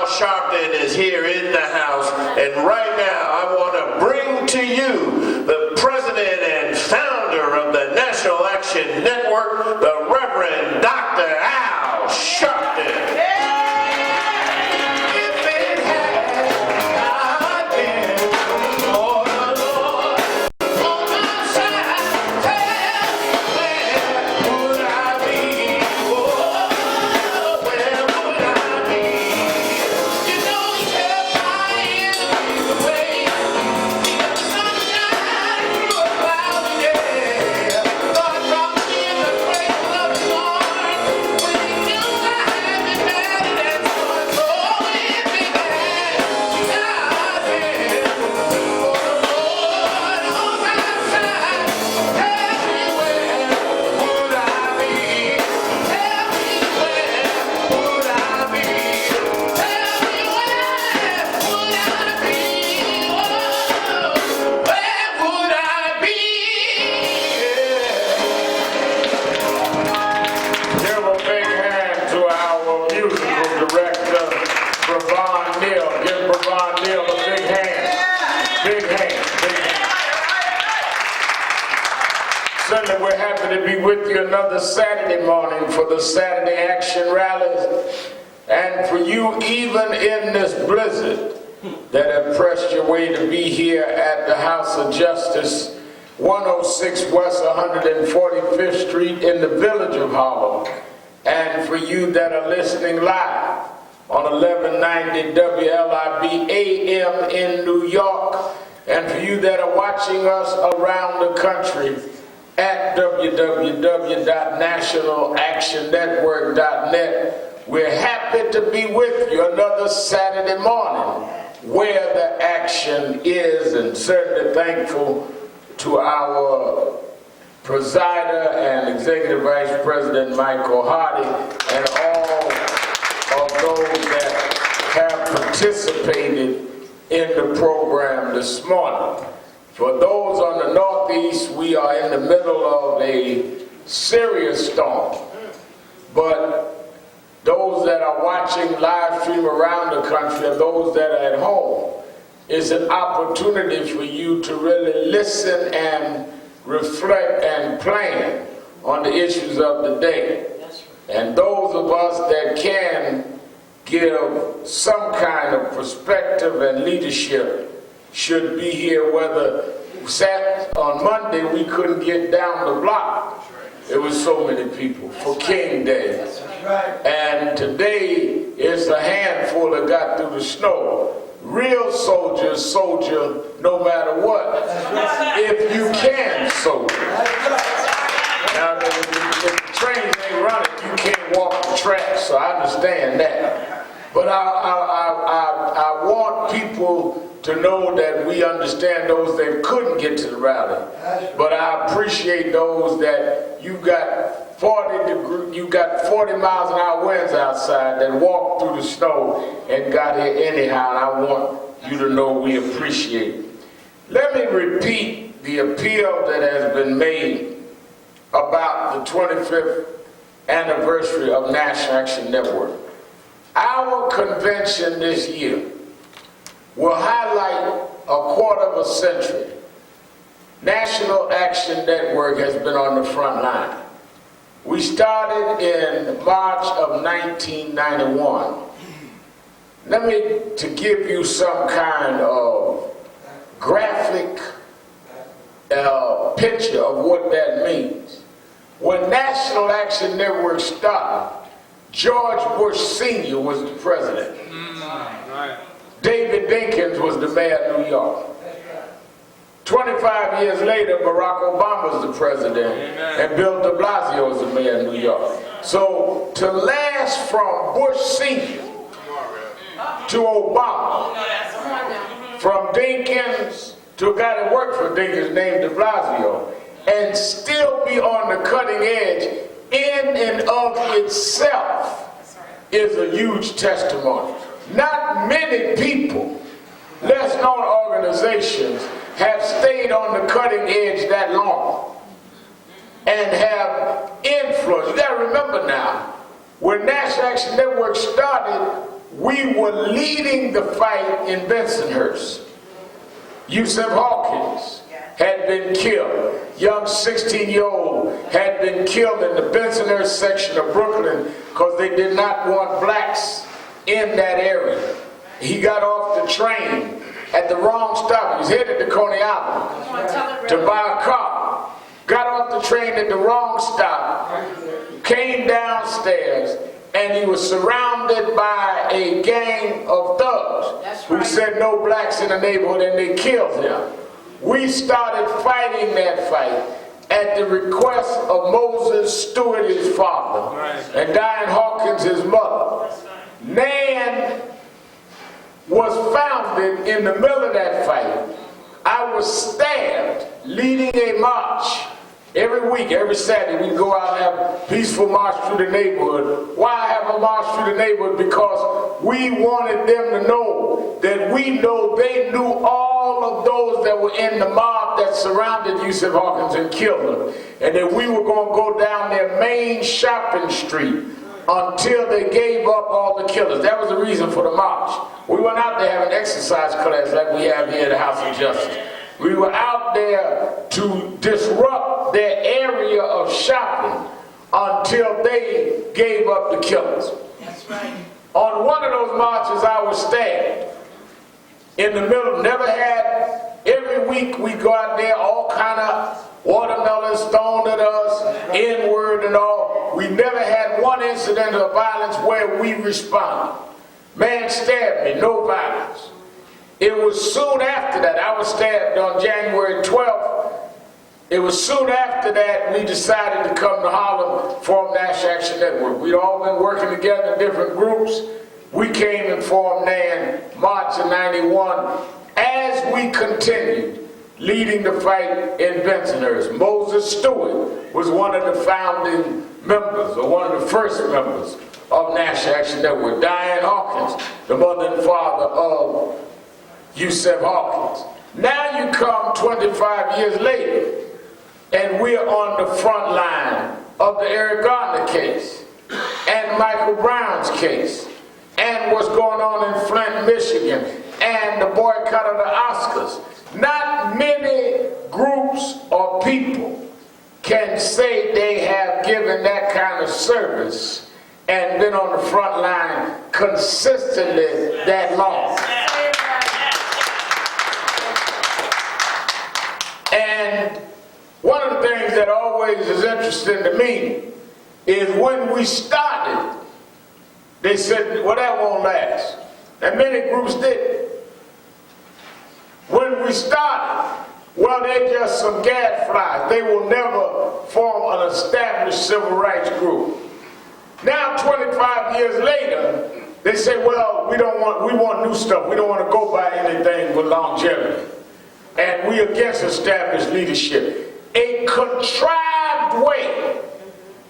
Al Sharpton is here in the house, and right now I want to bring to you the president and founder of the National Action Network, the Reverend Dr. Al Sharpton. We're happy to be with you another Saturday morning for the Saturday Action Rallies, and for you even in this blizzard that have pressed your way to be here at the House of Justice, 106 West 145th Street in the village of Harlem, and for you that are listening live on 1190 WLIB AM in New York, and for you that are watching us around the country at www.nationalactionnetwork.net. We're happy to be with you another Saturday morning where the action is, and certainly thankful to our presider and Executive Vice President Michael Hardy and all of those that have participated in the program this morning. For those on the Northeast, we are in the middle of a serious storm. But those that are watching live stream around the country and those that are at home, it's an opportunity for you to really listen and reflect and plan on the issues of the day. And those of us that can give some kind of perspective and leadership should be here. Whether on Monday we couldn't get down the block, it was so many people for King Day, and today it's a handful that got through the snow. Real soldiers soldier no matter what, if you can soldier. Now if the trains ain't running, you can't walk the track, so I understand that. But I want people to know that we understand those that couldn't get to the rally. But I appreciate those that you got 40 miles an hour winds outside that walked through the snow and got here anyhow. And I want you to know we appreciate it. Let me repeat the appeal that has been made about the 25th anniversary of National Action Network. Our convention this year will highlight a quarter of a century. National Action Network has been on the front line. We started in March of 1991. To give you some kind of graphic picture of what that means. When National Action Network started, George Bush Sr. was the president. David Dinkins was the mayor of New York. 25 years later, Barack Obama was the president, and Bill de Blasio was the mayor of New York. So to last from Bush Sr. to Obama, from Dinkins to a guy that worked for Dinkins named de Blasio, and still be on the cutting edge in and of itself is a huge testimony. Not many people, less known organizations, have stayed on the cutting edge that long and have influence. You gotta remember now, when National Action Network started, we were leading the fight in Bensonhurst. Yusef Hawkins had been killed. Young 16-year-old had been killed in the Bensonhurst section of Brooklyn because they did not want blacks in that area. He got off the train at the wrong stop. He was headed to Coney Island to buy a car. Got off the train at the wrong stop, came downstairs, and he was surrounded by a gang of thugs who said no blacks in the neighborhood, and they killed him. We started fighting that fight at the request of Moses Stewart, his father, and Diane Hawkins, his mother. NAN was founded in the middle of that fight. I was stabbed leading a march. Every week, every Saturday, we'd go out and have a peaceful march through the neighborhood. Why have a march through the neighborhood? Because we wanted them to know that we know they knew all of those that were in the mob that surrounded Yusef Hawkins and killed him. And that we were going to go down their main shopping street until they gave up all the killers. That was the reason for the march. We went out there having exercise class like we have here at the House of Justice. We were out there to disrupt their area of shopping until they gave up the killers. That's right. On one of those marches, I was stabbed in the middle. Never had. Every week we go out there, all kind of watermelons thrown at us, N-word and all. We never had one incident of violence where we responded. Man stabbed me, no violence. It was soon after that, I was stabbed on January 12th. It was soon after that we decided to come to Harlem, form National Action Network. We'd all been working together in different groups. We came and formed NAN March of '91 as we continued leading the fight in Bensonhurst. Moses Stewart was one of the founding members, or one of the first members of National Action Network. Diane Hawkins, the mother and father of Yusef Hawkins. Now you come 25 years later, and we're on the front line of the Eric Garner case, and Michael Brown's case, and what's going on in Flint, Michigan, and the boycott of the Oscars. Not many groups or people can say they have given that kind of service and been on the front line consistently that long. And one of the things that always is interesting to me is when we started, they said, well, that won't last. And many groups did. When we started, well, they're just some gadflies. They will never form an established civil rights group. Now, 25 years later, they say, well, we want new stuff. We don't want to go by anything with longevity. And we against established leadership. A contrived way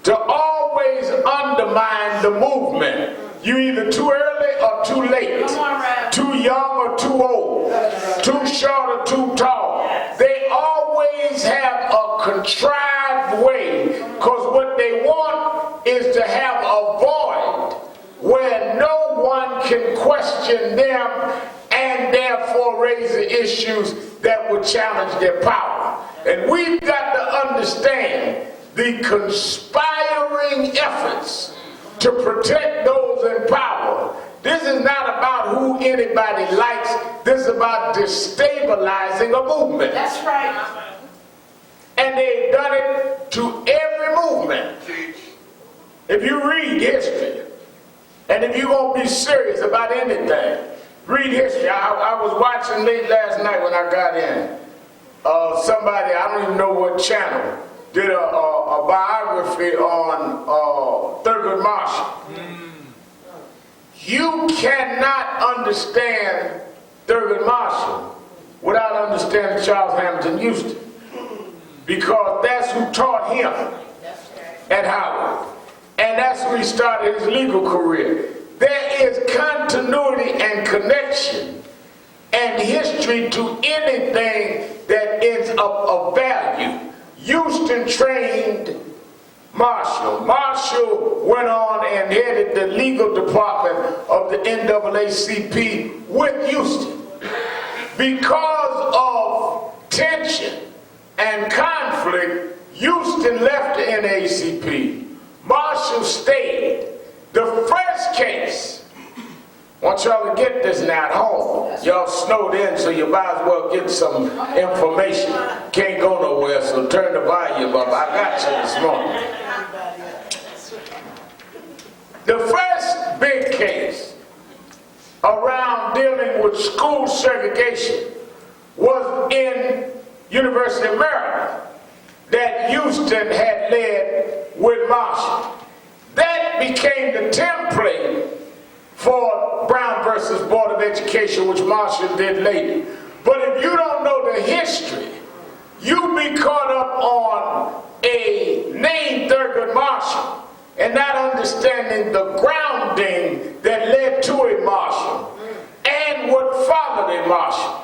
to always undermine the movement. You're either too early or too late, too young or too old, too short or too tall. They always have a contrived way, because what they want is to have a void where no one can question them and therefore raise the issues that would challenge their power. And we've got to understand the conspiring efforts to protect those in power. This is not about who anybody likes. This is about destabilizing a movement. That's right. And they've done it to every movement. If you read history, and if you're going to be serious about anything, read history. I was watching late last night when I got in. Somebody, I don't even know what channel, did a biography on Thurgood Marshall. You cannot understand Thurgood Marshall without understanding Charles Hamilton Houston, because that's who taught him at Howard, and that's where he started his legal career. There is continuity and connection and history to anything that is of value. Houston trained Marshall. Marshall went on and headed the legal department of the NAACP with Houston. Because of tension and conflict, Houston left the NAACP. Marshall stayed. The first case, I want y'all to get this now at home. Y'all snowed in, so you might as well get some information. Can't go nowhere, so turn the volume up. I got you this morning. The first big case around dealing with school segregation was in University of Maryland that Houston had led with Marshall. That became the template for Brown versus Board of Education, which Marshall did later. But if you don't know the history, you'll be caught up on a name Thurgood Marshall and not understanding the grounding that led to a Marshall and what followed a Marshall.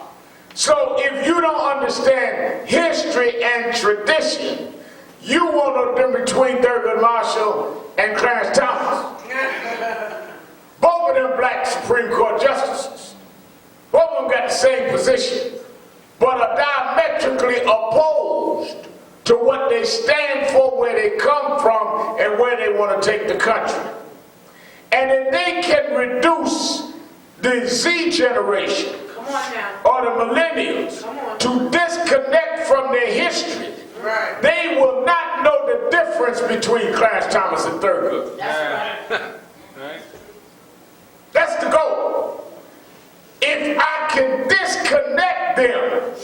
So if you don't understand history and tradition, you won't know the difference between Thurgood Marshall and Clarence Thomas. Both of them black Supreme Court justices. Both of them got the same position, but are diametrically opposed to what they stand for, where they come from, and where they want to take the country. And if they can reduce the Z generation or the millennials to disconnect from their history, they will not know the difference between Clarence Thomas and Thurgood. That's the goal. If I can disconnect them,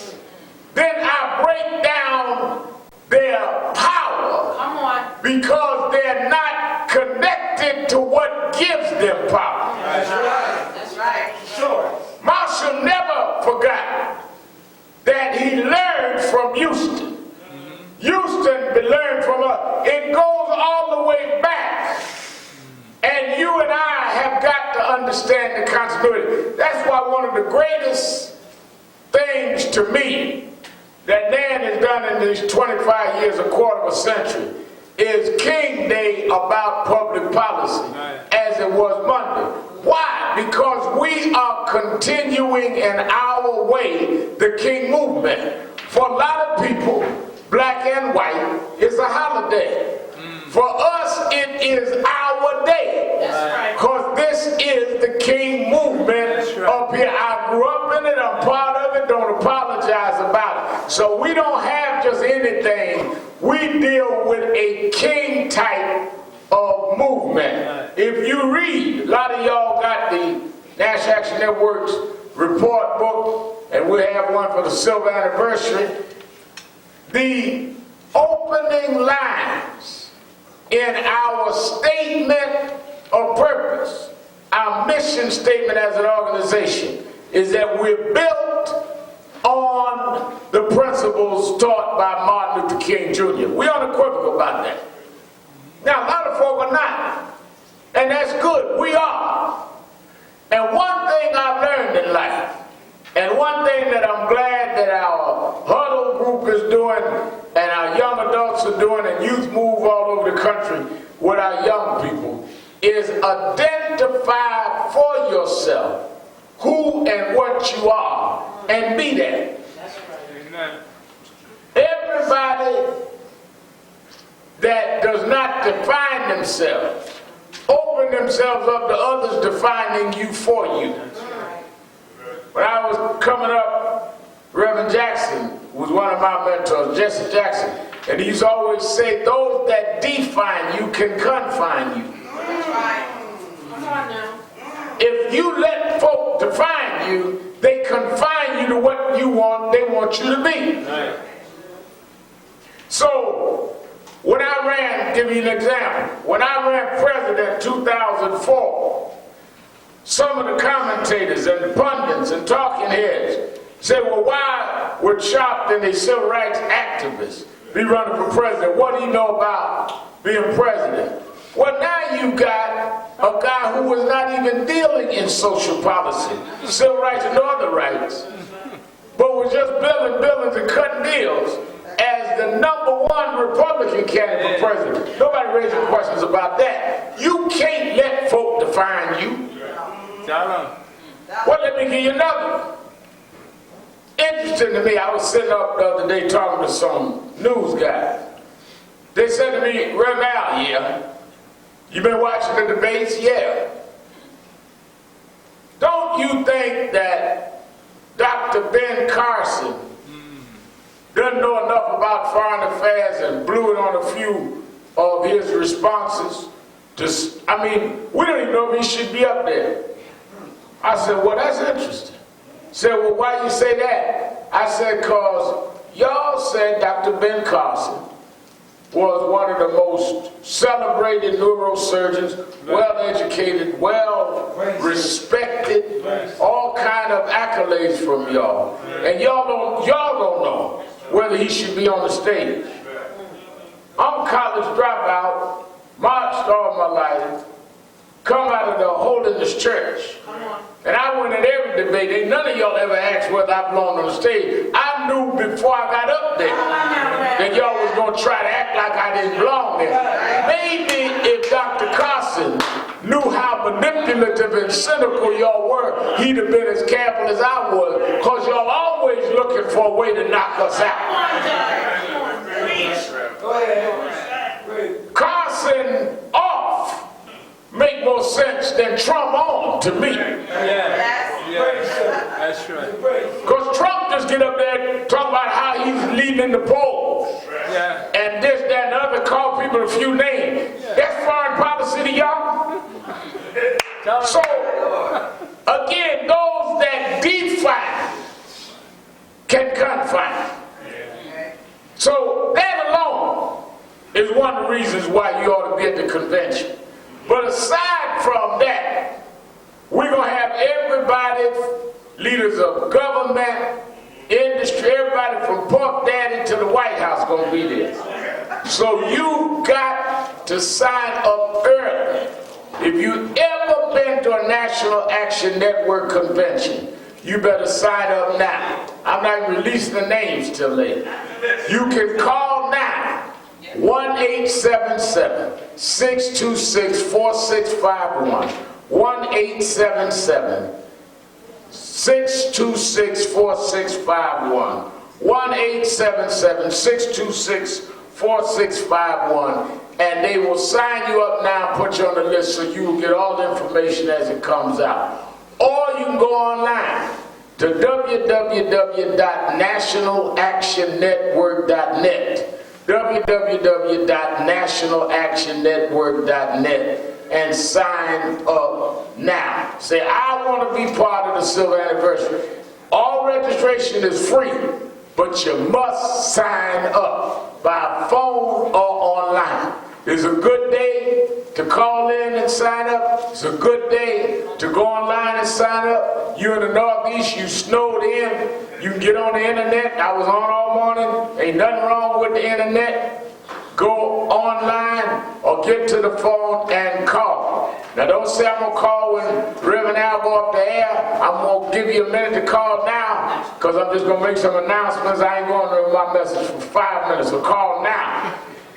then I break down their power because they're not connected to what gives them power. That's right. That's right. Sure. Marshall never forgot that he learned from Houston. Houston learned from us. It goes all the way back. And you and I have got to understand the continuity. That's why one of the greatest things to me that NAN has done in these 25 years, a quarter of a century, is King Day about public policy, as it was Monday. Why? Because we are continuing in our way the King movement. For a lot of people, black and white, it's a holiday. For us, it is our day. Because this is the King movement up here. I grew up in it, I'm part of it, don't apologize about it. So we don't have just anything. We deal with a King type of movement. If you read, a lot of y'all got the National Action Network's report book, and we'll have one for the silver anniversary. The opening lines in our statement of purpose, our mission statement as an organization, is that we're built on the principles taught by Martin Luther King Jr. We're unequivocal about that. Now, a lot of folk are not, and that's good. We are. And one thing I've learned in life, and one thing that I'm glad that our huddle group is doing, and our young adults are doing, and youth move all over the country with our young people, is identify for yourself who and what you are, and be that. That's right. Everybody that does not define themselves, open themselves up to others defining you for you. When I was coming up, Reverend Jackson was one of my mentors, Jesse Jackson, and he used to always say, those that define you can confine you. That's right. Come on now. If you let folk define you, they confine you to what you want, they want you to be. Right. So, when I ran, give you an example, when I ran president in 2004, some of the commentators and the pundits and talking heads said, well, why would Sharpton, a civil rights activist, be running for president? What do you know about being president? Well, now you got a guy who was not even dealing in social policy, civil rights and other rights, but was just building buildings and cutting deals as the #1 Republican candidate for president. Nobody raising questions about that. You can't let folk define you. Well, let me give you another. Interesting to me, I was sitting up the other day talking to some news guys. They said to me, Rall, yeah, you been watching the debates? Yeah. Don't you think that Dr. Ben Carson doesn't know enough about foreign affairs and blew it on a few of his responses? I mean, we don't even know if he should be up there. I said, well, that's interesting. Said, well, why you say that? I said, because y'all said Dr. Ben Carson was one of the most celebrated neurosurgeons, well-educated, well-respected, all kind of accolades from y'all. And y'all don't know whether he should be on the stage. I'm a college dropout, marched all my life, come out of the Holiness Church. And I went in every debate. Ain't none of y'all ever asked whether I belonged on the stage. I knew before I got up there that y'all was going to try to act like I didn't belong there. Maybe if Dr. Carson knew how manipulative and cynical y'all were, he'd have been as careful as I was, because y'all always looking for a way to knock us out. Carson off make more sense than Trump on to me. That's right. Because Trump just get up there and talk about how he's leading in the polls. And this, that, and the other, call people a few names. That's foreign policy to y'all. So, again, those that define can confine. So that alone is one of the reasons why you ought to be at the convention. But aside from that, we're going to have everybody, leaders of government, industry, everybody from Pork Daddy to the White House going to be there. So you got to sign up early. If you ever been to a National Action Network convention, you better sign up now. I'm not releasing the names till later. You can call now. 1-877-626-4651. 1-877-626-4651. 1-877-626-4651. And they will sign you up now and put you on the list so you will get all the information as it comes out. Or you can go online to www.nationalactionnetwork.net. www.nationalactionnetwork.net and sign up now. Say, I want to be part of the silver anniversary. All registration is free, but you must sign up by phone or online. It's a good day to call in and sign up. It's a good day to go online and sign up. You're in the Northeast, you snowed in. You can get on the internet. I was on all morning. Ain't nothing wrong with the internet. Go online or get to the phone and call. Now don't say I'm going to call when Reverend Al go up the air. I'm going to give you a minute to call now, because I'm just going to make some announcements. I ain't going to read my message for 5 minutes. So call now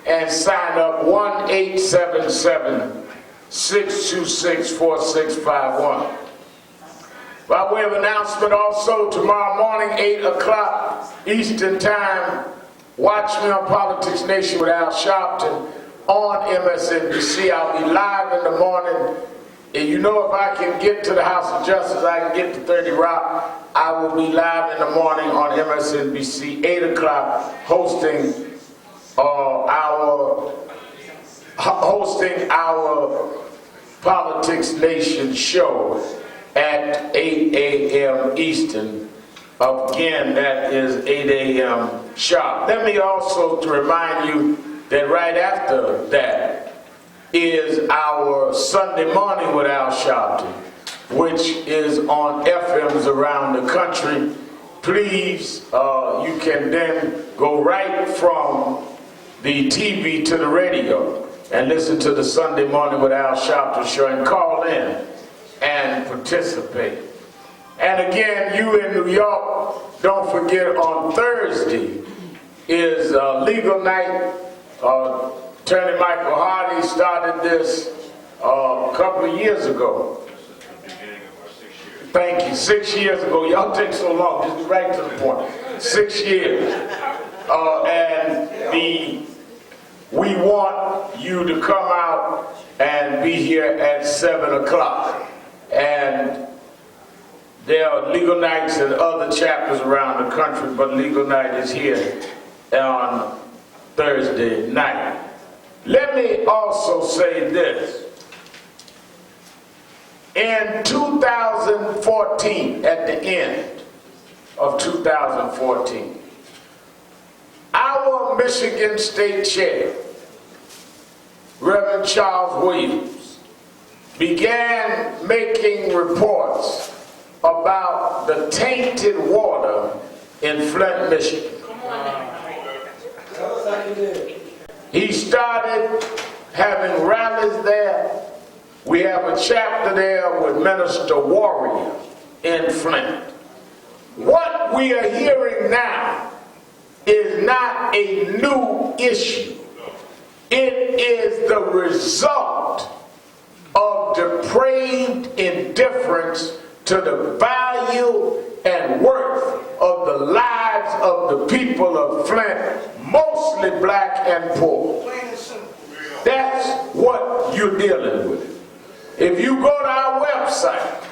and sign up. 1-877-626-4651. By way of announcement also, tomorrow morning, 8 o'clock Eastern Time, watch me on Politics Nation with Al Sharpton on MSNBC. I'll be live in the morning. And you know, if I can get to the House of Justice, I can get to 30 Rock. I will be live in the morning on MSNBC, 8 o'clock, hosting our Politics Nation show at 8 a.m. Eastern. Again, that is 8 a.m. sharp. Let me also to remind you that right after that is our Sunday Morning with Al Sharpton, which is on FMs around the country. Please, you can then go right from the TV to the radio and listen to the Sunday Morning with Al Sharpton show and call in and participate. And again, you in New York, don't forget on Thursday is legal night to Attorney Michael Hardy started this a couple of years ago. Thank you. 6 years ago. Y'all take so long. Just be right to the point. 6 years. We want you to come out and be here at 7 o'clock. And there are legal nights in other chapters around the country, but legal night is here on Thursday night. Let me also say this. In 2014, at the end of 2014, our Michigan State Chair, Reverend Charles Williams, began making reports about the tainted water in Flint, Michigan. He started having rallies there. We have a chapter there with Minister Warrior in Flint. What we are hearing now is not a new issue. It is the result of depraved indifference to the value and worth of the lives of the people of Flint, mostly black and poor. That's what you're dealing with. If you go to our website,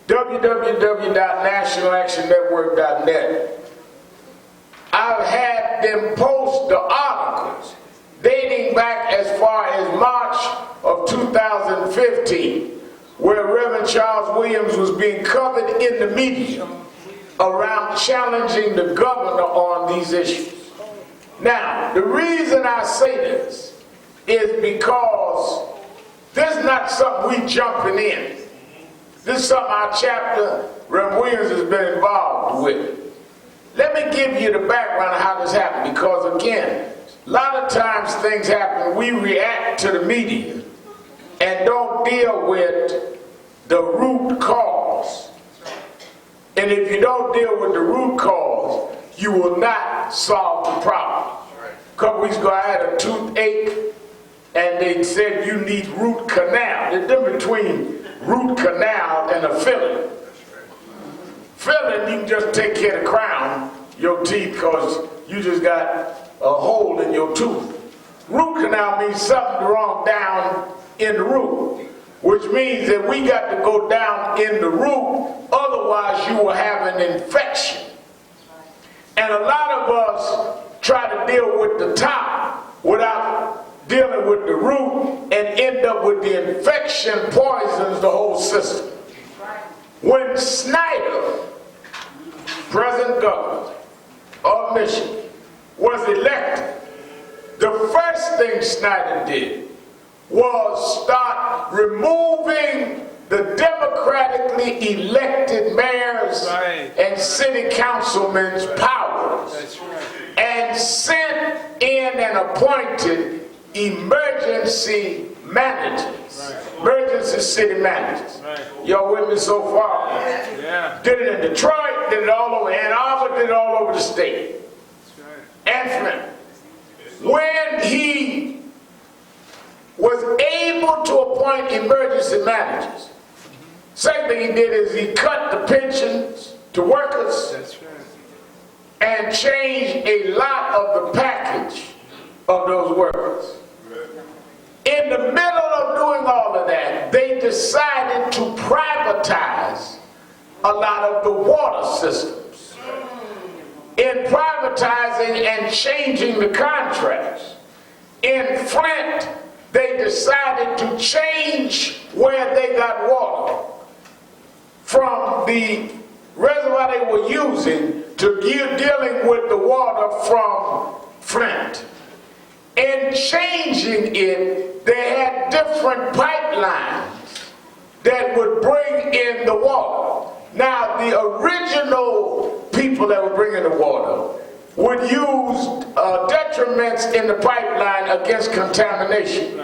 www.nationalactionnetwork.net, I've had them post the articles dating back as far as March of 2015, where Reverend Charles Williams was being covered in the media around challenging the governor on these issues. Now, the reason I say this is because this is not something we jumping in. This is something our chapter, Reverend Williams, has been involved with. Let me give you the background of how this happened, because again, a lot of times things happen, we react to the media and don't deal with the root cause. And if you don't deal with the root cause, you will not solve the problem. A couple weeks ago I had a toothache, and they said you need root canal. There's a difference between root canal and a filling. Filling, you can just take care of the crown, your teeth, because you just got a hole in your tooth. Root canal means something wrong down in the root, which means that we got to go down in the root, otherwise you will have an infection. And a lot of us try to deal with the top without dealing with the root and end up with the infection poisons the whole system. When Snyder, present governor of Michigan, was elected, the first thing Snyder did was start removing the democratically elected mayors and city councilmen's powers and sent in and appointed emergency managers, emergency city managers. Y'all with me so far? Yeah. Did it in Detroit, did it all over Ann Arbor, did it all over the state. And Flint. When he was able to appoint emergency managers, second thing he did is he cut the pensions to workers and changed a lot of the package of those workers. In the middle of doing all of that, they decided to privatize a lot of the water systems. In privatizing and changing the contracts, in Flint, they decided to change where they got water from the reservoir they were using to dealing with the water from Flint. In changing it, they had different pipelines that would bring in the water. Now, the original people that were bringing the water would use detriments in the pipeline against contamination.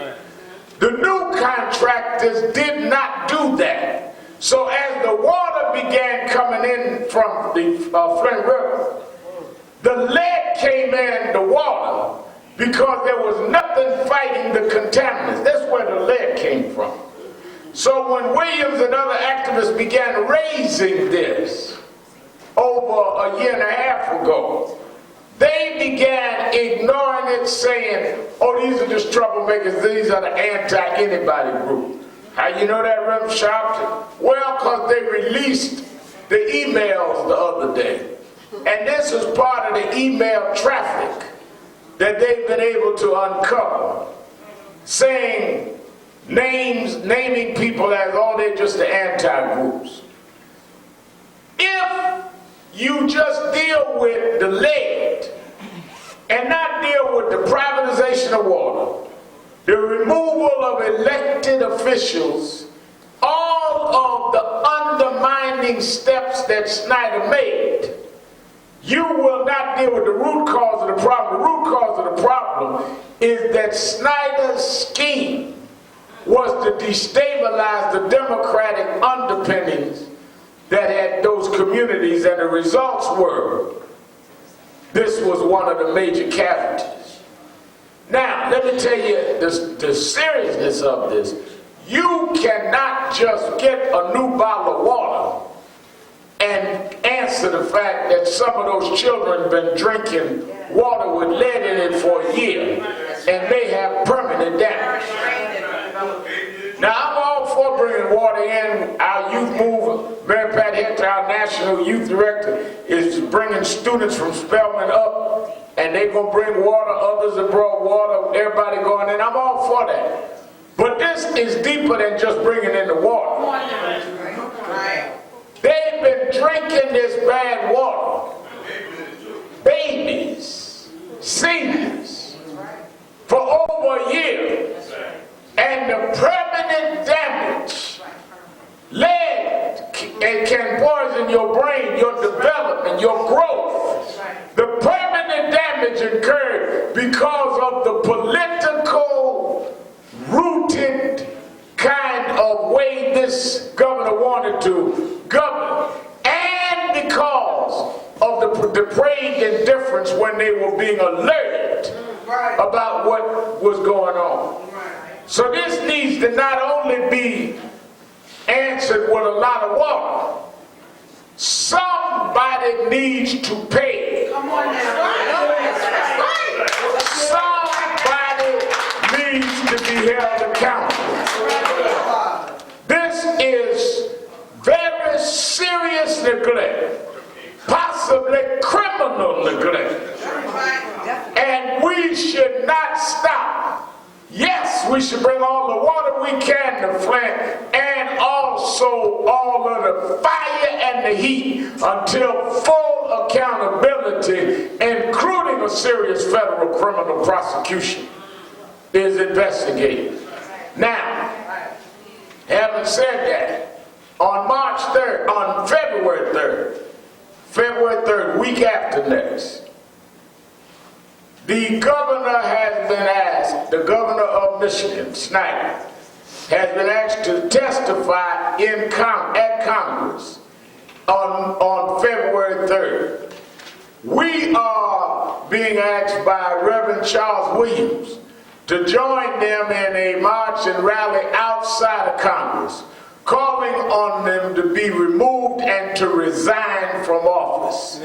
The new contractors did not do that. So as the water began coming in from the Flint River, the lead came in the water, because there was nothing fighting the contaminants. That's where the lead came from. So when Williams and other activists began raising this over a year and a half ago, they began ignoring it, saying, oh, these are just troublemakers, these are the anti-anybody group. How you know that, Reverend Sharpton? Well, because they released the emails the other day. And this is part of the email traffic that they've been able to uncover, saying naming people as, oh, they're just the anti-groups. If you just deal with the lead and not deal with the privatization of water, the removal of elected officials, all of the undermining steps that Snyder made, you will not deal with the root cause of the problem. The root cause of the problem is that Snyder's scheme was to destabilize the democratic underpinnings that had those communities, and the results were this was one of the major casualties. Now, let me tell you the seriousness of this. You cannot just get a new bottle of water and answer the fact that some of those children have been drinking water with lead in it for a year and may have permanent damage. Now, I'm all for bringing water in. Our youth move, Mary Pat Hector, our national youth director, is bringing students from Spelman up, and they're going to bring water. Others have brought water. Everybody going in. I'm all for that. But this is deeper than just bringing in the water. They've been drinking this bad water, babies, seniors, for over a year. And the permanent damage, lead can poison your brain, your development, your growth. The permanent damage occurred because of the political rooted kind of way this governor wanted to govern, and because of the depraved indifference when they were being alerted about what was going on. So this needs to not only be answered with a lot of water, somebody needs to pay. Somebody needs to be held accountable. This is very serious neglect, possibly criminal neglect, and we should not stop. Yes, we should bring all the water we can to Flint, and also all of the fire and the heat until full accountability, including a serious federal criminal prosecution, is investigated. Now, having said that, on March 3rd, on February 3rd, week after next, the governor has been asked, the governor of Michigan, Snyder, has been asked to testify at Congress on February 3rd. We are being asked by Reverend Charles Williams to join them in a march and rally outside of Congress, calling on them to be removed and to resign from office.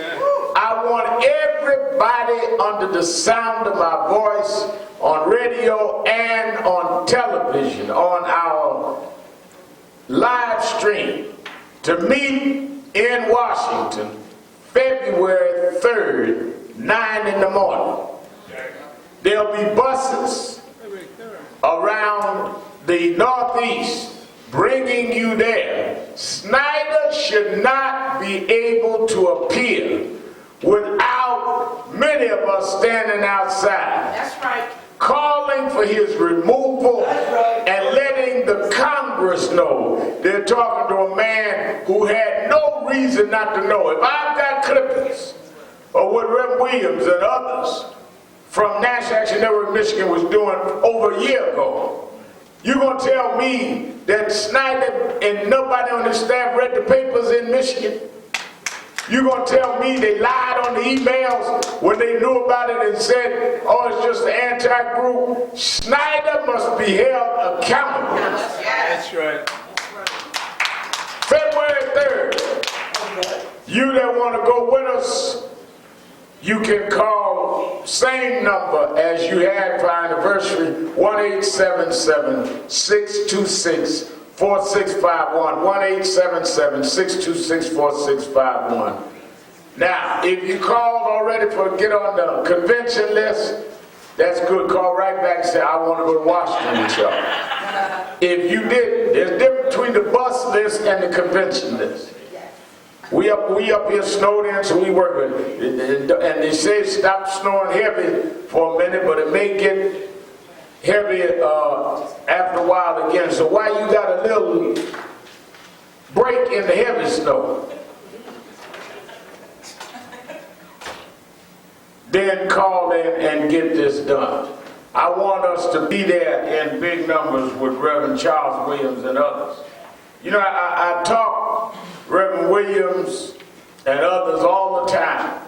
I want everybody under the sound of my voice, on radio and on television, on our live stream, to meet in Washington February 3rd, 9 in the morning. There'll be buses around the Northeast bringing you there. Snyder should not be able to appear without many of us standing outside. That's right. Calling for his removal and letting the Congress know they're talking to a man who had no reason not to know. If I've got clippings of what Reverend Williams and others from National Action Network Michigan was doing over a year ago, you're going to tell me that Snyder and nobody on his staff read the papers in Michigan? You gonna tell me they lied on the emails when they knew about it and said, oh, it's just an anti-group? Snyder must be held accountable. That's right. February 3rd, you that want to go with us, you can call same number as you had for our anniversary, 1-877-626-4651, 1-877-626-4651. Now, if you called already for get on the convention list, that's good. Call right back and say, I want to go to Washington with y'all. If you didn't, there's a difference between the bus list and the convention list. We up here snowed in, so we work with it. And they say stop snowing heavy for a minute, but it may get heavy after a while again. So why you got a little break in the heavy snow? Then call in and get this done. I want us to be there in big numbers with Reverend Charles Williams and others. You know, I talk Reverend Williams and others all the time,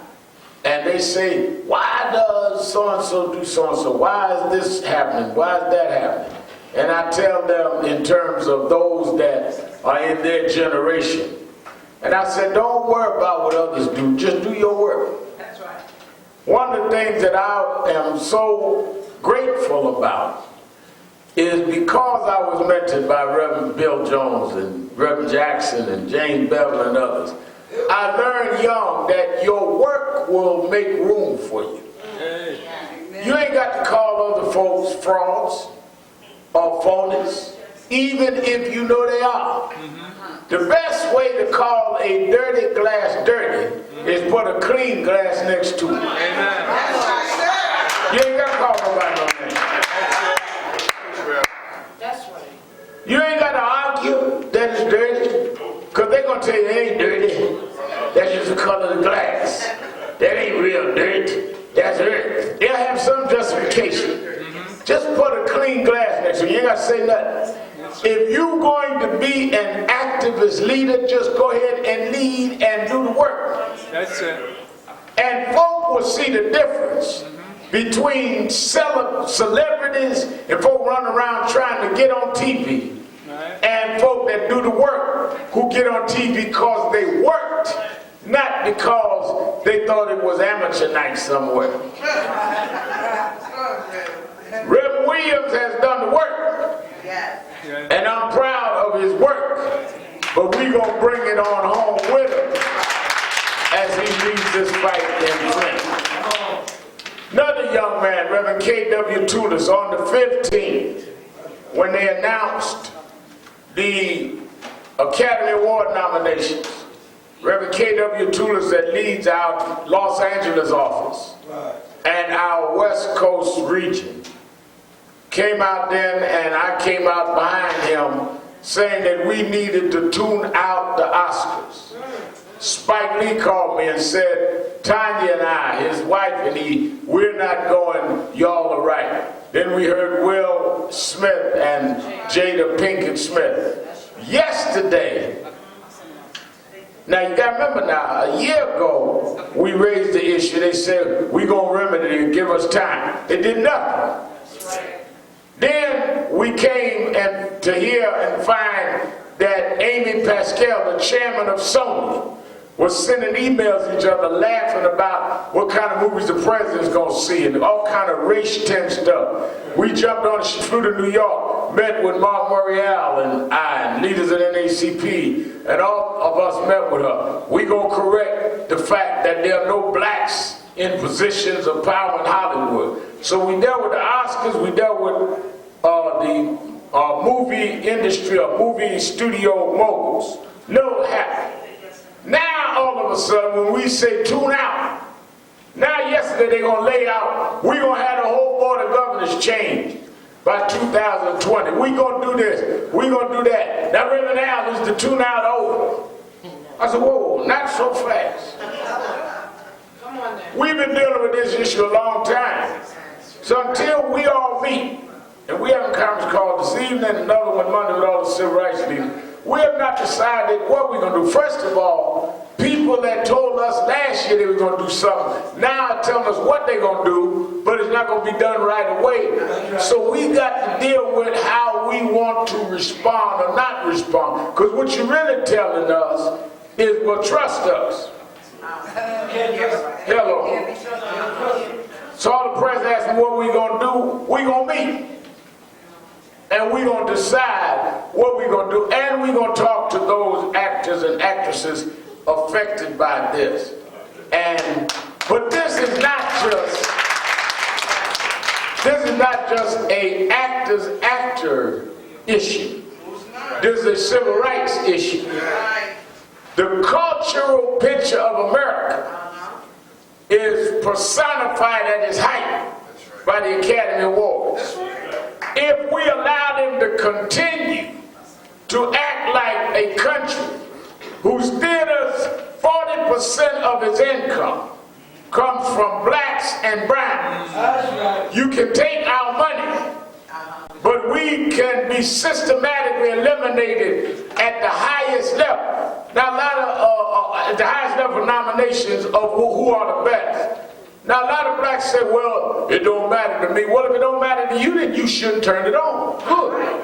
and they say, why does so-and-so do so-and-so? Why is this happening? Why is that happening? And I tell them in terms of those that are in their generation. And I said, don't worry about what others do. Just do your work. That's right. One of the things that I am so grateful about is because I was mentored by Reverend Bill Jones and Reverend Jackson and James Bevel and others, I learned young that your work will make room for you. You ain't got to call other folks frauds or phonies, even if you know they are. The best way to call a dirty glass dirty is put a clean glass next to it. Amen. You ain't got to call nobody no name. That's right. You ain't got to argue that it's dirty, because they're going to tell you it ain't dirty. That's just the color of the glass. That ain't real dirt. That's earth. They'll have some justification. Just put a clean glass next to it. You ain't got to say nothing. If you're going to be an activist leader, just go ahead and lead and do the work. That's it. And folk will see the difference between celebrities and folk running around trying to get on TV, and folk that do the work who get on TV because they worked, not because they thought it was amateur night somewhere. Reverend Williams has done the work, and I'm proud of his work, but we're going to bring it on home with him as he leads this fight in Flint. Another young man, Reverend K.W. Tulis, on the 15th, when they announced the Academy Award nominations, Reverend K.W. Tulis, that leads our Los Angeles office and our West Coast region, came out then, and I came out behind him saying that we needed to tune out the Oscars. Spike Lee called me and said, Tanya and I, his wife and he, we're not going, y'all are right. Then we heard Will Smith and Jada Pinkett Smith. Yesterday, now you got to remember now, a year ago, we raised the issue. They said, we're going to remedy it, give us time. They did nothing. Then we came to hear and find that Amy Pascal, the chairman of Sony, was sending emails to each other laughing about what kind of movies the president's going to see and all kind of race-10 stuff. We jumped on, she flew to New York, met with Mark Morial and I, and leaders of NACP, and all of us met with her. We going to correct the fact that there are no blacks in positions of power in Hollywood. So we dealt with the Oscars, we dealt with the movie industry or movie studio moguls. No happened. Now all of a sudden when we say tune out, now yesterday they're going to lay out, we're going to have the whole board of governors changed by 2020. We're going to do this, we're going to do that. Now Reverend Al, is the tune out over? I said, whoa, not so fast. Come on now. We've been dealing with this issue a long time. So until we all meet, and we have a conference call this evening, another one Monday with all the civil rights leaders, we have not decided what we're going to do. First of all, people that told us last year they were going to do something, now are telling us what they're going to do, but it's not going to be done right away. So we got to deal with how we want to respond or not respond. Because what you're really telling us is, well, trust us. Hello. So all the president asked me what we going to do, we going to meet. And we're going to decide what we're going to do. And we're going to talk to those actors and actresses affected by this. But this is not just a actor issue. This is a civil rights issue. The cultural picture of America is personified at its height by the Academy Awards. If we allow them to continue to act like a country whose theaters, 40% of its income comes from blacks and browns, you can take our money, but we can be systematically eliminated at the highest level. Now, a lot of at the highest level nominations of who are the best. Now, a lot of blacks say, well, it don't matter to me. Well, if it don't matter to you, then you shouldn't turn it on. Good.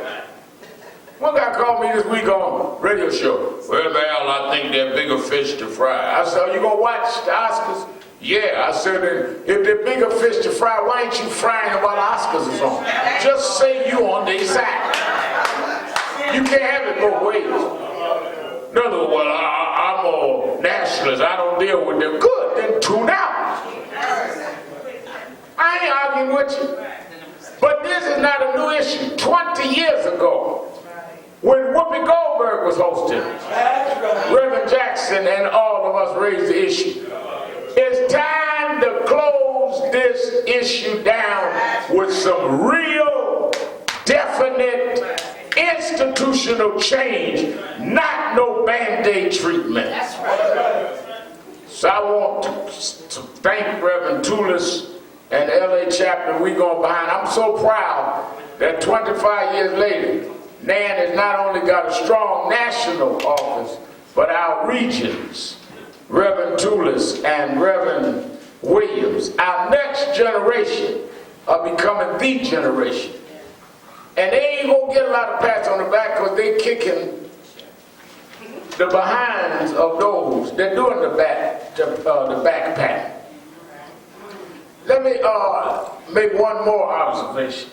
One guy called me this week on radio show. Well, Al, I think they're bigger fish to fry. I said, are you going to watch the Oscars? Yeah. I said, if they're bigger fish to fry, why ain't you frying them while the Oscars is on? Just say you on their side. You can't have it both ways. In other words, well, I'm a nationalist. I don't deal with them. Good, then tune out. I ain't arguing with you. But this is not a new issue. 20 years ago, when Whoopi Goldberg was hosting, Reverend Jackson and all of us raised the issue. It's time to close this issue down with some real, definite, institutional change, not no Band-Aid treatment. So I want to thank Reverend Toulis and the LA chapter we going behind. I'm so proud that 25 years later, NAN has not only got a strong national office, but our regions, Reverend Toulis and Reverend Williams, our next generation are becoming the generation. And they ain't gonna get a lot of pats on the back because they kicking the behinds of those. They're doing the back pat. Let me make one more observation.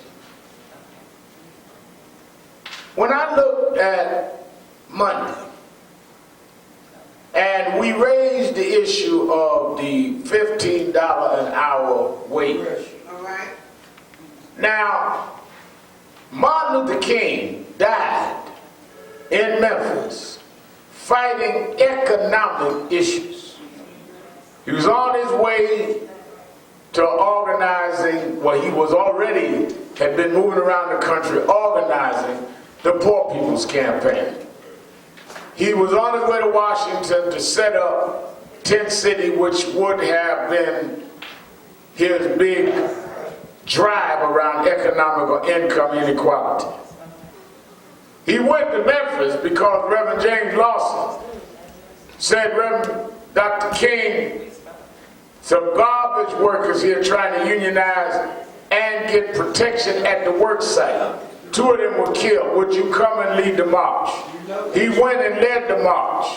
When I looked at Monday, and we raised the issue of the $15 an hour wage. All right. Now, Martin Luther King died in Memphis fighting economic issues. He was on his way to organizing, well, he was already, had been moving around the country organizing the Poor People's Campaign. He was on his way to Washington to set up Tent City, which would have been his big drive around economic or income inequality. He went to Memphis because Reverend James Lawson said, Reverend Dr. King, some garbage workers here trying to unionize and get protection at the work site. 2 of them were killed. Would you come and lead the march? He went and led the march.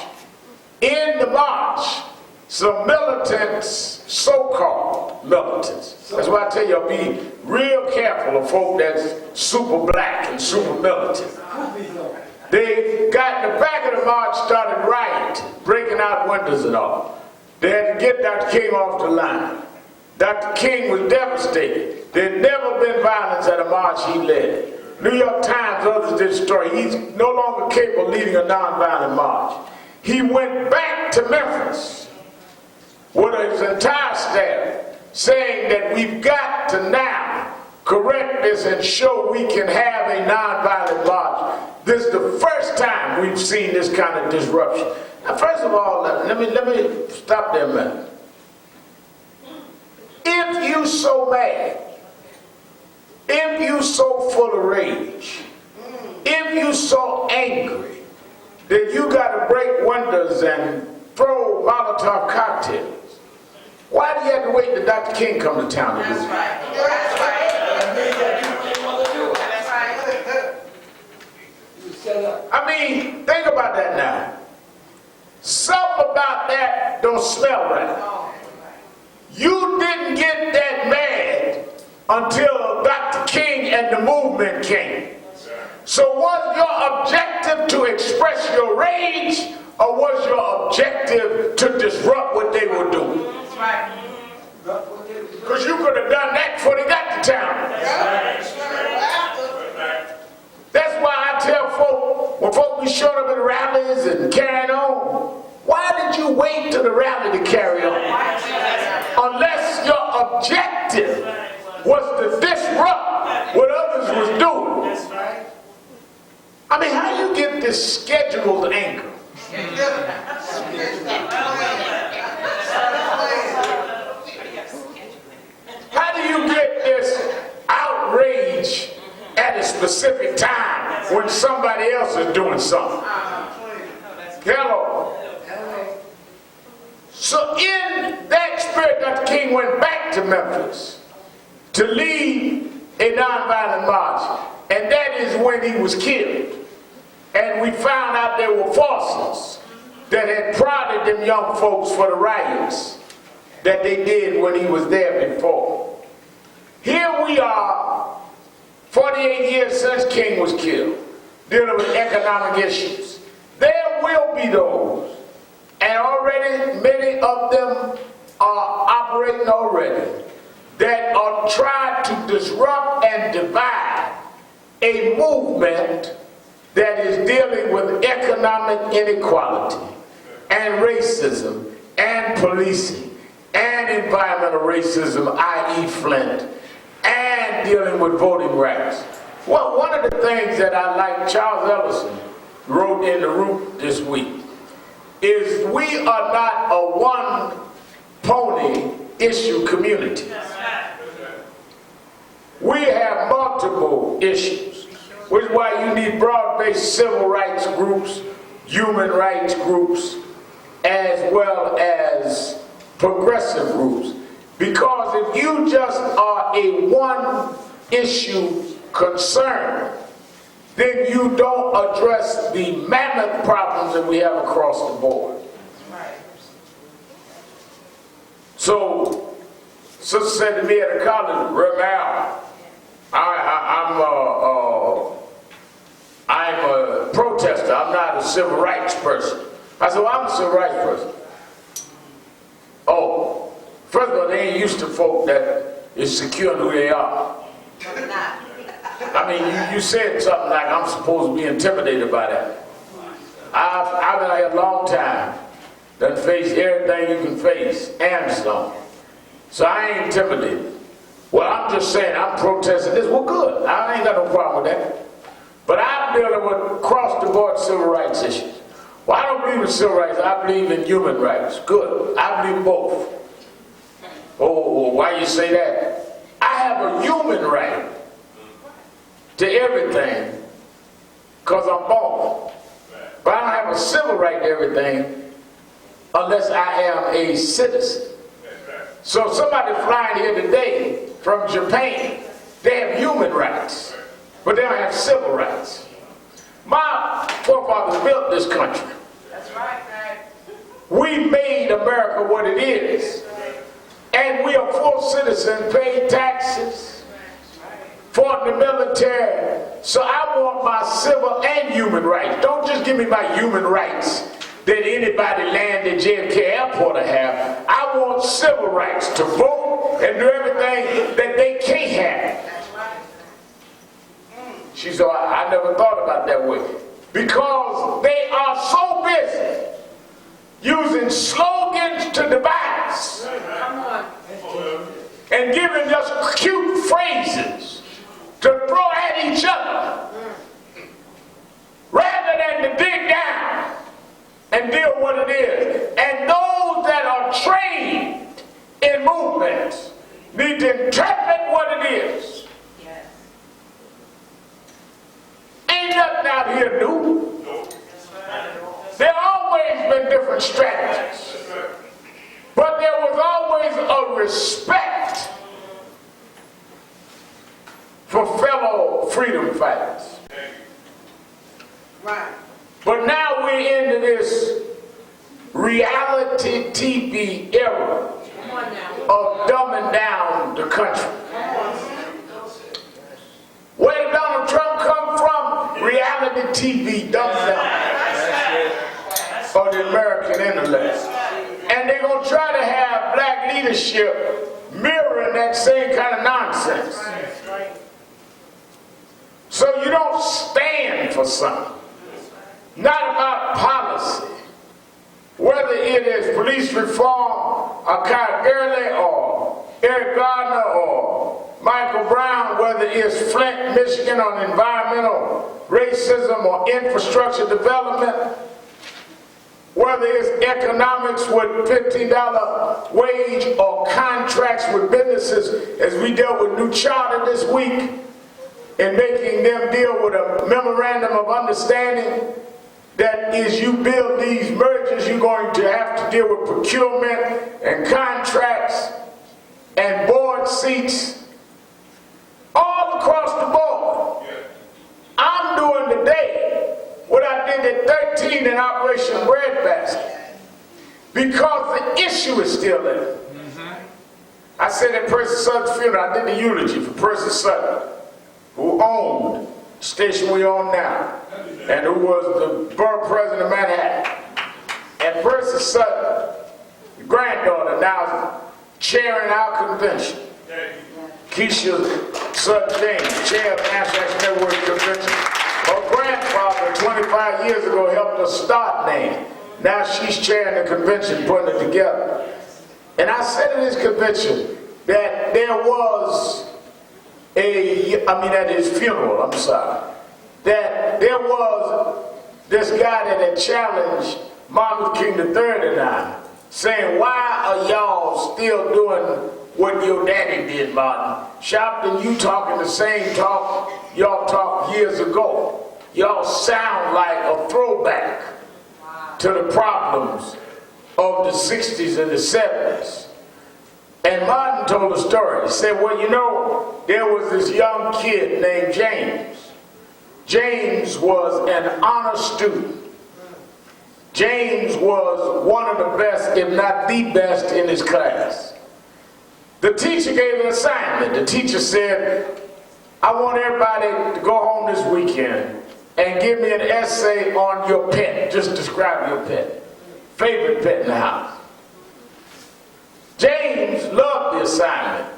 In the march, some militants, so-called militants, that's why I tell you, be real careful of folk that's super black and super militant. They got in the back of the march, started rioting, breaking out windows and all. They had to get Dr. King off the line. Dr. King was devastated. There had never been violence at a march he led. New York Times, others did a story. He's no longer capable of leading a nonviolent march. He went back to Memphis with his entire staff saying that we've got to now correct this and show we can have a nonviolent march. This is the first time we've seen this kind of disruption. Now, first of all, let me stop there a minute. If you so mad, if you so full of rage, if you so angry that you got to break windows and throw Molotov cocktails. Why do you have to wait till Dr. King come to town to do it? That's right. That's right. I mean, think about that now. Something about that don't smell right. You didn't get that mad until Dr. King and the movement came. So was your objective to express your rage, or was your objective to disrupt what they were doing? That's right. Because you could have done that before they got to town. That's why I tell folk, when folk be showing up at rallies and carrying on, why did you wait till the rally to carry on? Unless your objective was to disrupt what others was doing. I mean, how you get this scheduled anger? How do you get this outrage at a specific time when somebody else is doing something? Hello. So in that spirit, Dr. King went back to Memphis to lead a nonviolent march. And that is when he was killed. And we found out there were forces that had prodded them young folks for the riots that they did when he was there before. Here we are, 48 years since King was killed, dealing with economic issues. There will be those, and already many of them are operating already, that are trying to disrupt and divide a movement that is dealing with economic inequality and racism and policing and environmental racism, i.e. Flint, and dealing with voting rights. Well, one of the things that I like, Charles Ellison wrote in The Root this week, is we are not a one-pony issue community. We have multiple issues, which is why you need broad-based civil rights groups, human rights groups, as well as progressive groups. Because if you just are a one-issue concern, then you don't address the mammoth problems that we have across the board. So, sister said to me at the college, Rall, I'm a protester. I'm not a civil rights person. I said, well, I'm a civil rights person. Oh, first of all, they ain't used to folk that is secure in who they are. I mean, you said something like I'm supposed to be intimidated by that. I've been here a long time. Done faced everything you can face and some. So I ain't intimidated. Well, I'm just saying, I'm protesting this. Well, good. I ain't got no problem with that. But I'm dealing with cross-the-board civil rights issues. Well, I don't believe in civil rights. I believe in human rights. Good. I believe in both. Oh, well, why you say that? I have a human right to everything because I'm born. But I don't have a civil right to everything unless I am a citizen. So somebody flying here today from Japan, they have human rights, but they don't have civil rights. My forefathers built this country. That's right. We made America what it is. And we are full citizens, pay taxes, fought in the military. So I want my civil and human rights. Don't just give me my human rights that anybody landed JFK Airport to have. I want civil rights to vote and do everything that they can't have. She said, I never thought about that way. Because they are so busy using slogans to divide us and giving us cute phrases to throw at each other rather than to dig down and deal with what it is. And those that are trained in movements need to interpret what it is. Ain't nothing out here new. There always been different strategies. respect for fellow freedom fighters. Right. But now we're into this reality TV era Come on now. of dumbing down the country. Where did Donald Trump come from? Reality TV dumbed down of the American intellect. And they're going to try to have black leadership mirroring that same kind of nonsense. So you don't stand for something. Not about policy. Whether it is police reform, or Kyle Gurley, or Eric Gardner, or Michael Brown, whether it's Flint, Michigan on environmental racism or infrastructure development, whether it's economics with $15 wage or contracts with businesses, as we dealt with New Charter this week, and making them deal with a memorandum of understanding that is you build these mergers, you're going to have to deal with procurement and contracts and board seats all across the board. I'm doing today what I did at 13 in Operation Breadbasket because the issue is still there. I said at Percy Sutton's funeral, I did the eulogy for Percy Sutton, who owned the station we own now, and who was the borough president of Manhattan. And Percy Sutton, the granddaughter, now chairing our convention. Keisha Sutton James, chair of the National Action Network Convention. Her grandfather, 25 years ago, helped us start NAN. Now she's chairing the convention, putting it together. And I said in this convention that there was at his funeral, that there was this guy that had challenged Martin Luther King III and I, saying, why are y'all still doing what your daddy did, Martin? Sharpton, you talking the same talk y'all talked years ago. Y'all sound like a throwback to the problems of the 60s and the 70s. And Martin told a story. He said, well, you know, there was this young kid named James. James was an honor student. James was one of the best, if not the best, in his class. The teacher gave an assignment. The teacher said, I want everybody to go home this weekend and give me an essay on your pet. Just describe your pet. Favorite pet in the house. James loved the assignment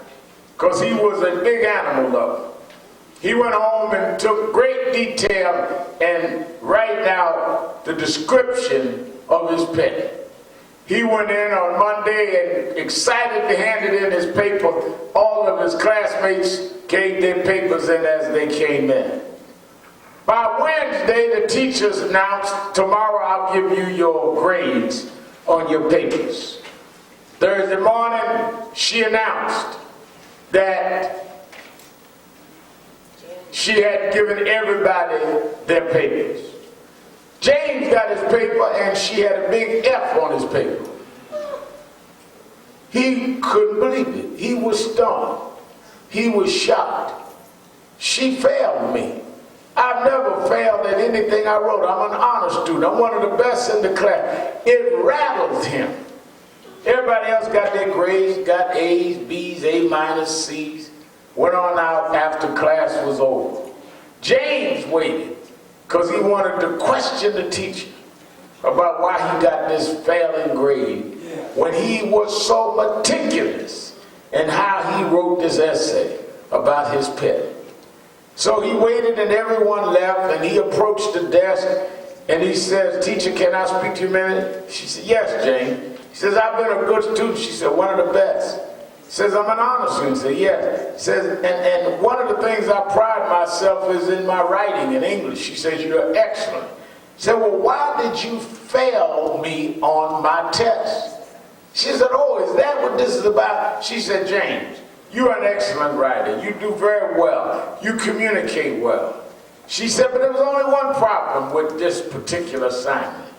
because he was a big animal lover. He went home and took great detail and write out the description of his pet. He went in on Monday and excitedly handed in his paper. All of his classmates gave their papers in as they came in. By Wednesday, the teachers announced, tomorrow I'll give you your grades on your papers. Thursday morning, she announced that she had given everybody their papers. James got his paper and she had a big F on his paper. He couldn't believe it. He was stunned. He was shocked. She failed me. I've never failed at anything I wrote. I'm an honor student. I'm one of the best in the class. It rattled him. Everybody else got their grades, got A's, B's, A-, C's. Went on out after class was over. James waited because he wanted to question the teacher about why he got this failing grade when he was so meticulous in how he wrote this essay about his pet. So he waited and everyone left and he approached the desk and he says, teacher, can I speak to you a minute? She said, yes, Jane. He says, I've been a good student. She said, one of the best. He says, I'm an honor student. He said, yes. He says, and one of the things I pride myself is in my writing in English. She says, you're excellent. He said, well, why did you fail me on my test? She said, oh, is that what this is about? She said, James, you're an excellent writer. You do very well. You communicate well. She said, but there was only one problem with this particular assignment.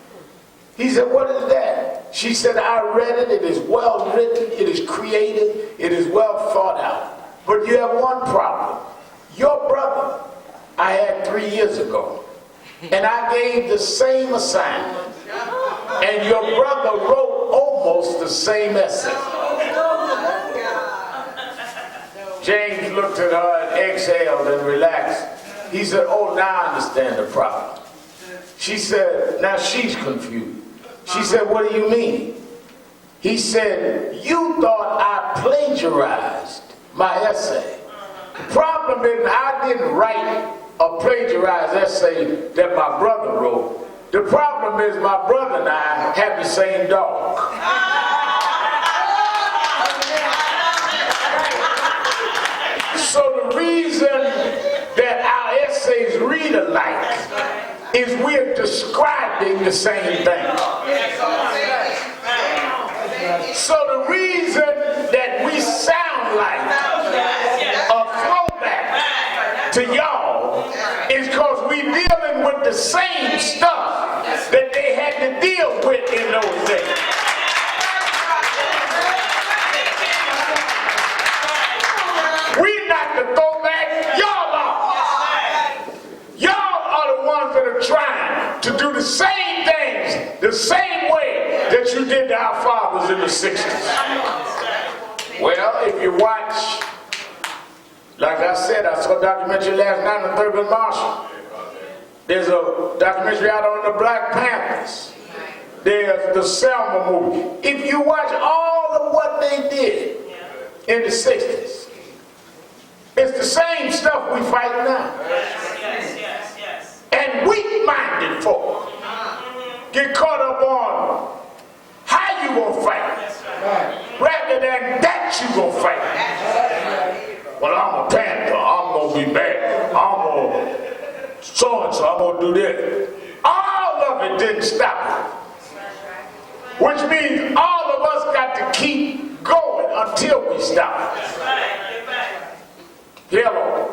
He said, what is that? She said, I read it. It is well written. It is creative. It is well thought out. But you have one problem. Your brother, I had 3 years ago, and I gave the same assignment, and your brother wrote almost the same essay. James looked at her and exhaled and relaxed. He said, oh, now I understand the problem. She said, now she's confused. She said, what do you mean? He said, you thought I plagiarized my essay. The problem is I didn't write a plagiarized essay that my brother wrote. The problem is my brother and I have the same dog. So the reason that our essays read alike is we're describing the same thing. So the reason that we sound like a throwback to y'all is because we're dealing with the same stuff that they had to deal with in those days. We're not the throwback, y'all are. Y'all are the ones that are trying to do the same things the same way that you did to our fathers in the 60s. Well, if you watch, like I said, I saw a documentary last night on Thurgood Marshall. There's a documentary out on the Black Panthers. There's the Selma movie. If you watch all of what they did in the 60s, it's the same stuff we fight now. And weak-minded folk get caught up on how you gonna fight rather than that you gonna fight. Well, I'm a Panther. I'm gonna be bad. I'm gonna so-and-so. I'm gonna do this. All of it didn't stop it. Which means all of us got to keep going until we stop. Hello.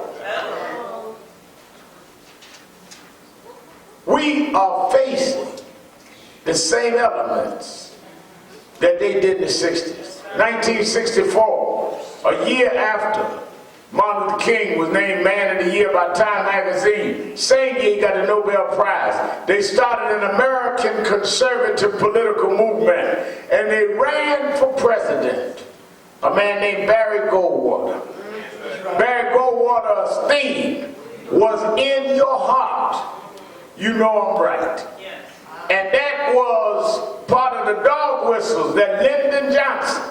We are facing the same elements that they did in the 60s. 1964, a year after Martin Luther King was named Man of the Year by Time magazine, same year he got a Nobel Prize. They started an American conservative political movement, and they ran for president, a man named Barry Goldwater. Barry Goldwater's theme was in your heart, you know I'm right. And that was part of the dog whistles that Lyndon Johnson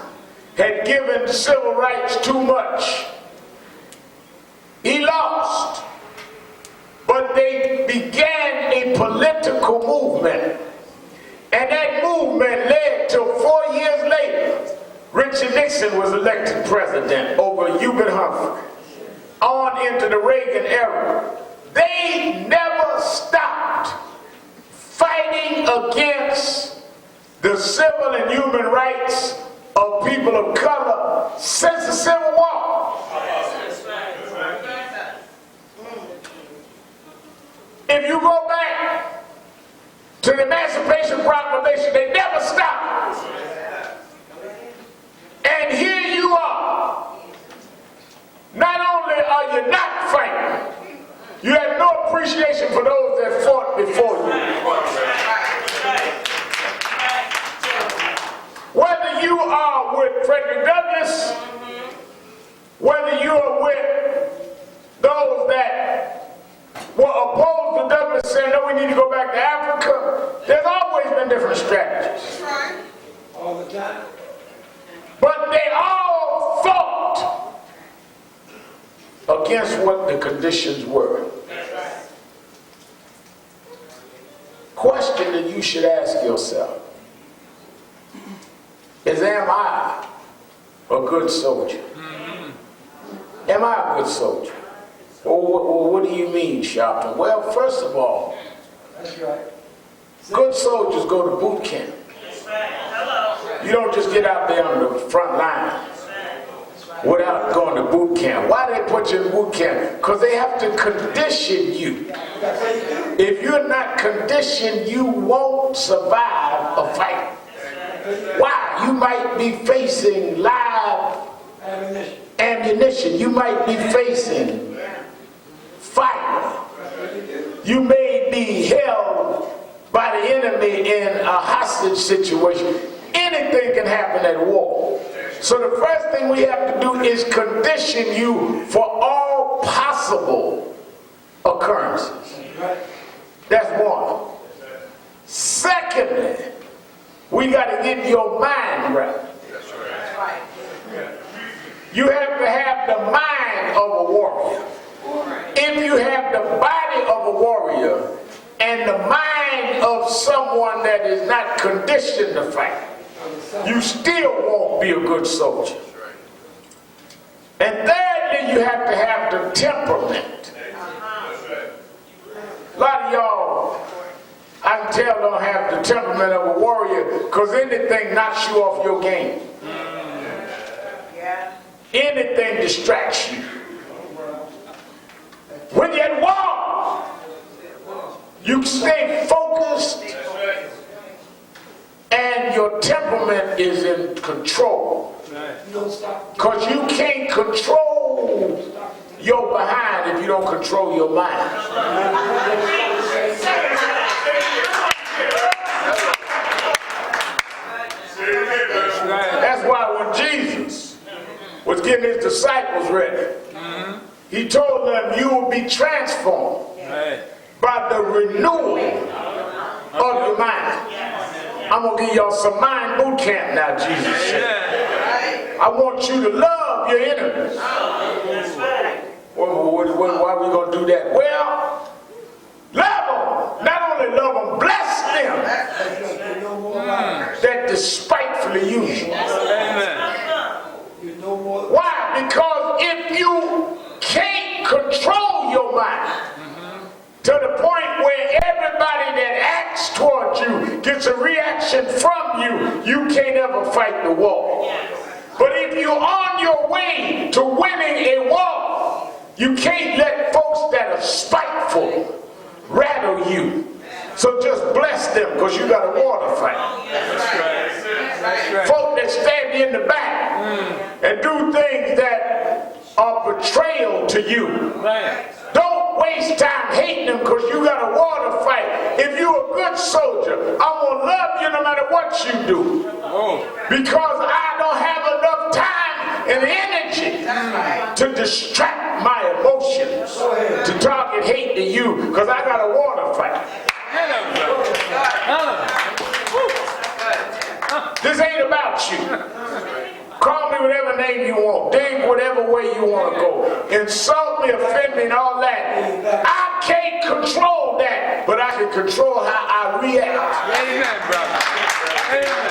had given civil rights too much. He lost, but they began a political movement. And that movement led to 4 years later, Richard Nixon was elected president over Hubert Humphrey, on into the Reagan era. They never stopped fighting against the civil and human rights of people of color since the Civil War. If you go back to the Emancipation Proclamation, they never stopped. And here you are. Not only are you not fighting, you have no appreciation for those that fought before you. Whether you are with Frederick Douglass, whether you are with those that were opposed to Douglass saying, no, we need to go back to Africa, there's always been different strategies. All the time. But they all fought against what the conditions were. Question that you should ask yourself is, am I a good soldier? Am I a good soldier? Well, what do you mean, Sharpton? Well, first of all, That's right. good soldiers go to boot camp. You don't just get out there on the front line. without going to boot camp. Why they put you in boot camp? Because they have to condition you. If you're not conditioned, you won't survive a fight. Why? You might be facing live ammunition. You might be facing fire. You may be held by the enemy in a hostage situation. Anything can happen at war. So the first thing we have to do is condition you for all possible occurrences. That's one. Secondly, we got to get your mind right. You have to have the mind of a warrior. If you have the body of a warrior and the mind of someone that is not conditioned to fight, you still won't be a good soldier. And thirdly, you have to have the temperament. A lot of y'all, I can tell, don't have the temperament of a warrior because anything knocks you off your game. Anything distracts you. When you're at war, you stay focused and your temperament is in control. Because you can't control your behind if you don't control your mind. That's why when Jesus was getting his disciples ready, he told them, you will be transformed by the renewal of your mind. I'm going to give y'all some mind boot camp now, Jesus said. I want you to love your enemies. Why are we going to do that? Well, love them. Not only love them, bless them that despitefully use you. Why? Because if you can't control your mind to the point where everybody that acts towards you gets a reaction from you, you can't ever fight the war. But if you're on your way to winning a war, you can't let folks that are spiteful rattle you. So just bless them because you got a war to fight. Folk that stand in the back and do things that are betrayal to you. Don't waste time hating them because you got a war to fight. If you're a good soldier, I'm going to love you no matter what you do. Because I don't have enough time and energy to distract my emotions, to target hate to you, because I got a war to fight. This ain't about you. Call me whatever name you want. Dig whatever way you want to go. Insult me, offend me, and all that. I can't control that, but I can control how I react. Amen, brother. Amen.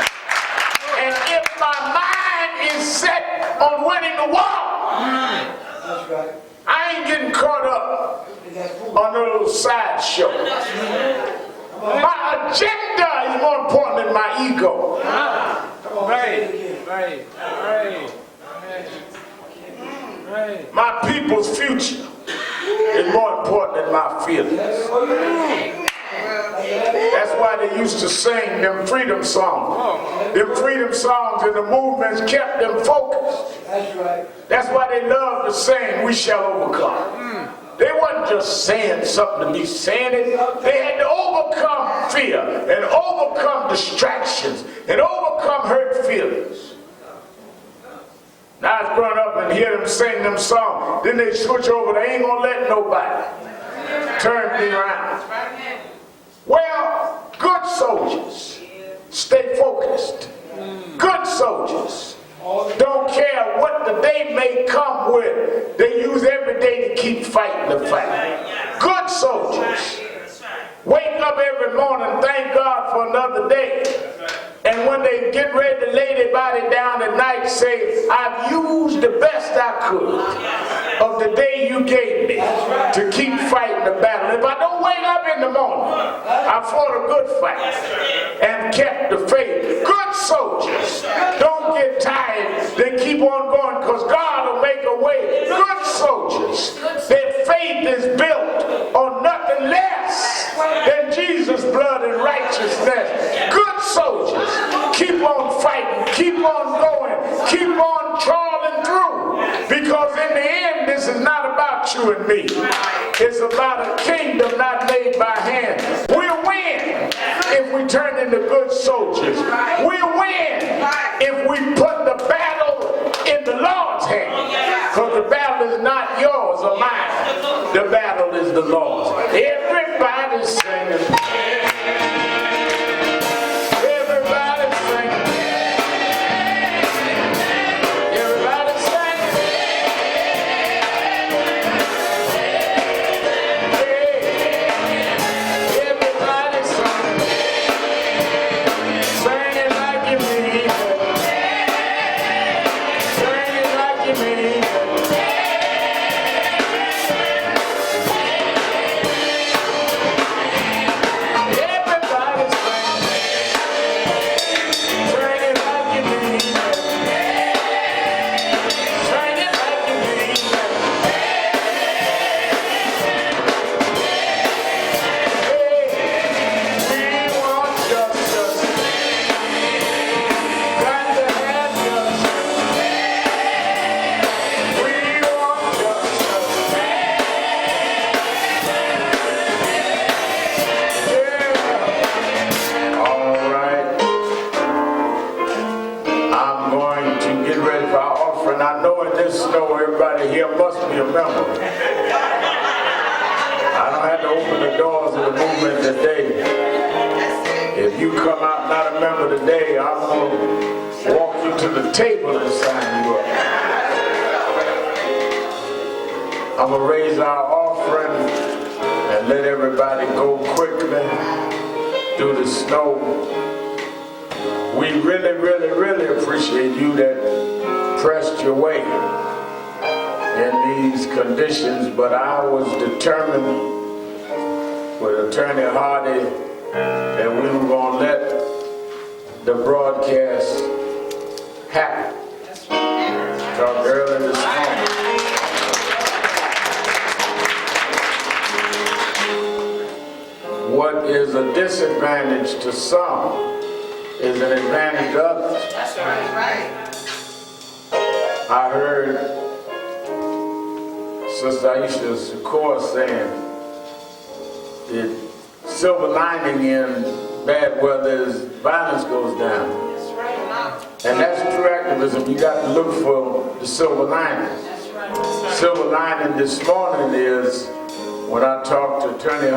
And if my mind is set on winning the war, I ain't getting caught up on a little sideshow. My agenda is more important than my ego. Right. My people's future is more important than my feelings. That's why they used to sing them freedom songs. Them freedom songs and the movements kept them focused. That's why they love to sing, "We shall overcome." They wasn't just saying something to be saying it. They had to overcome fear and overcome distractions and overcome hurt feelings. Now I was growing up and hear them sing them songs. Then they switch over. They ain't gonna let nobody turn me around. Well, good soldiers stay focused. Good soldiers don't care what the day may come with. They use every day to keep fighting the fight. Good soldiers wake up every morning, thank God for another day. And when they get ready to lay their body down at night, say, I've used the best I could of the day you gave me to keep fighting the battle. If I don't wake up in the morning, I fought a good fight and kept the faith. Good soldiers don't get tired. They keep on going because God will make a way. Good soldiers, their faith is built on nothing less than Jesus' blood and righteousness. Good soldiers, keep on fighting, keep on going, keep on trawling through, because in the end this is not about you and me. It's about a kingdom not made by hand. We'll win if we turn into good soldiers. We'll win if we put the battle in the Lord's hand, because the battle is not yours or mine. The battle is the Lord's. Everybody's singing. Everybody's singing. Everybody's singing. Everybody's singing. Singing like you mean it. Singing like you mean it. Everybody here must be a member. I don't have to open the doors of the movement today. If you come out not a member today, I'm going to walk you to the table and sign you up. I'm going to raise our offering and let everybody go quickly through the snow. We really, really, really appreciate you that pressed your way in these conditions, but I was determined with Attorney Hardy that we were going to let the broadcast happen. Talk early this morning. What is a disadvantage to some is an advantage to others. That's right. I heard Sister Aisha's chorus saying the silver lining in bad weather is violence goes down. That's right. And that's true activism. You got to look for the silver lining. That's right. Silver lining this morning is when I talked to Attorney Hardy.